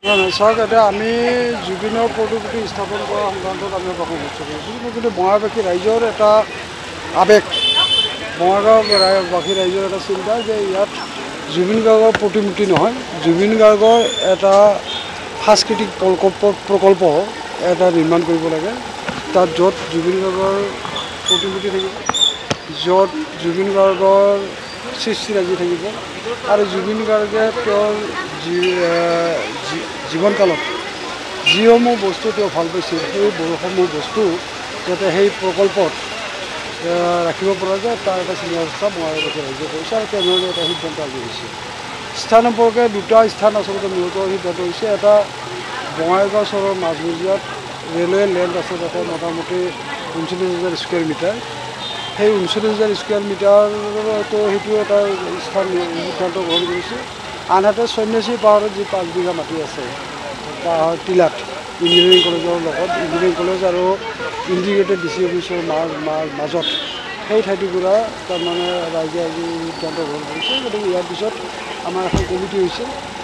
চাওক এতিয়া আমি জুবিনৰ প্ৰতিমূৰ্তি স্থাপন কৰা সংক্ৰান্তত আমি প্ৰকাশ কৰিছোঁ কিন্তু বঙাইগাঁওবাসী ৰাইজৰ এটা আৱেগ বঙাইগাঁওবাসী ৰাইজৰ এটা চিন্তা যে ইয়াত জুবিন গাৰ্গৰ প্ৰতিমূৰ্তি নহয়, জুবিন গাৰ্গৰ এটা সাংস্কৃতিক প্ৰকল্প এটা নিৰ্মাণ কৰিব লাগে। তাত য'ত জুবিন গাৰ্গৰ প্ৰতিমূৰ্তি থাকিব, য'ত জুবিন গাৰ্গৰ সৃষ্টিৰাজি থাকিব আৰু জুবিন গাৰ্গে তেওঁৰ জীৱনকালত যিসমূহ বস্তু তেওঁ ভাল পাইছিল সেইসমূহ বস্তু যাতে সেই প্ৰকল্পত ৰাখিব পৰা যায় তাৰ এটা চিন্তা ব্যৱস্থা বঙাইগাঁওবাসী ৰাইজে কৰিছে আৰু তেনেধৰণে এটা সিদ্ধান্ত আজি হৈছে। স্থান সম্পৰ্কে দুটা স্থান আচলতে মূলত সিদ্ধান্ত হৈছে। এটা বঙাইগাঁও চহৰৰ মাজমজিয়াত ৰেলৱে লেণ্ড আছে, তাতে মোটামুটি 39,000 স্কুৱেৰ মিটাৰ। সেই 39,000 স্কুৱেৰ মিটাৰতো সেইটো এটা স্থান সিদ্ধান্ত গ্ৰহণ কৰিছে। আনহাতে সন্যাসী পাহাৰত যি 5 বিঘা মাটি আছে টিলাত ইঞ্জিনিয়াৰিং কলেজৰ লগত, ইঞ্জিনিয়াৰিং কলেজ আৰু ইণ্টিগ্ৰেটেড ডি চি অফিচৰ মাজত সেই ঠাইটুকুৰা তাৰমানে ৰাইজে আজি সিদ্ধান্ত গ্ৰহণ কৰিছে। গতিকে ইয়াৰ পিছত আমাৰ এখন কমিটি হৈছে,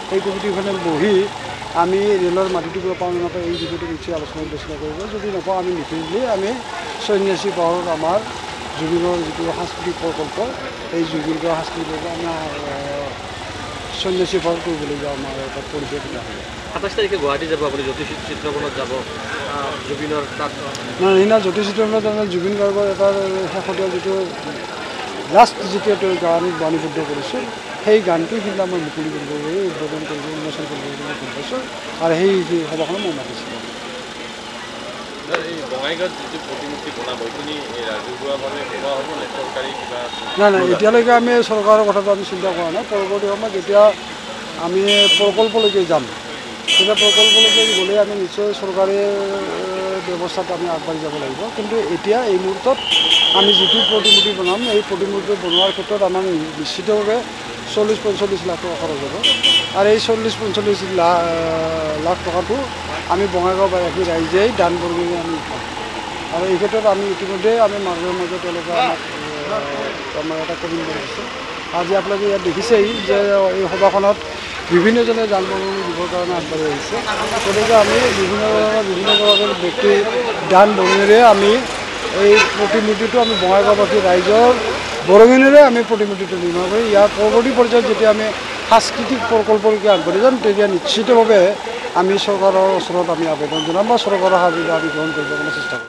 সেই কমিটিখনে বহি আমি ৰেলৰ মাটিটুকুৰা পাওঁ নাপাওঁ এই বিষয়টো নিশ্চয় আলোচনা বিবেচনা কৰিব। যদি নাপাওঁ আমি নিফিজিলি আমি সন্যাসী পাহাৰত আমাৰ জুবিনৰ যিটো সাংস্কৃতিক প্ৰকল্প এই জুবিনৰ সাংস্কৃতিক প্ৰকল্প আমাৰ সন্যাসী পাহাৰত কৰিবলৈ যাওঁ। আমাৰ এটা পৰিৱেশ দিয়া হ'ব। 27 তাৰিখে গুৱাহাটী যাব, আপুনি জ্যোতি চিত্ৰবনত যাব জুবিনৰ তাত সেইদিনা জ্যোতি চিত্ৰবনত তাৰমানে জুবিন গাৰ্গৰ এটা শেহতীয়া যিটো লাষ্ট যিটো তেওঁ গান বাণীবদ্ধ কৰিছিল সেই গানটো সেইদিনা মই মুকলি কৰিব উদ্বোধন কৰিব উন্মোচন কৰিব বুলি গম পাইছোঁ আৰু সেই সভাখনত মই মাতিছিলোঁ। বঙাইগাঁৱত যিটো প্ৰতিমূৰ্তি বনাব এইখিনি ৰাজহুৱাভাৱে হোৱা হ'ব নে চৰকাৰী কিবা? নাই, এতিয়ালৈকে আমি চৰকাৰৰ কথাটো আমি চিন্তা কৰা নাই। পৰৱৰ্তী সময়ত যেতিয়া আমি প্ৰকল্পলৈকে যাম, তেতিয়া প্ৰকল্পলৈকে গ'লে আমি নিশ্চয় চৰকাৰী ব্যৱস্থাত আমি আগবাঢ়ি যাব লাগিব। কিন্তু এতিয়া এই মুহূৰ্তত আমি যিটো প্ৰতিমূৰ্তি বনাম এই প্ৰতিমূৰ্তি বনোৱাৰ ক্ষেত্ৰত আমাৰ নিশ্চিতভাৱে 40-45 লাখ টকা খৰচ হ'ব আৰু এই 40-45 লাখ টকাটো আমি বঙাইগাঁওবাসী ৰাইজেই দান বৰঙণি আমি পাম আৰু এই ক্ষেত্ৰত আমি ইতিমধ্যে আমি মাজে মাজে তেওঁলোকে আমাৰ এটা কমিটমেণ্ট দিছে। আজি আপোনালোকে ইয়াত দেখিছেই যে এই সভাখনত বিভিন্নজনে দান বৰঙণি দিবৰ কাৰণে আগবাঢ়ি আহিছে। গতিকে আমি বিভিন্নগৰাকী ব্যক্তিৰ দান বৰঙণিৰে আমি এই প্ৰতিমূৰ্তিটো আমি বঙাইগাঁওবাসী ৰাইজৰ বৰঙণিৰে আমি প্ৰতিমূৰ্তিটো নিৰ্মাণ কৰি ইয়াৰ পৰৱৰ্তী পৰ্যায়ত যেতিয়া আমি সাংস্কৃতিক প্ৰকল্পলৈকে আগবাঢ়ি যাম তেতিয়া নিশ্চিতভাৱে আমি চৰকাৰৰ ওচৰত আমি আবেদন জনাম বা চৰকাৰৰ সুবিধা আমি গ্ৰহণ কৰিব কাৰণে চেষ্টা কৰিম।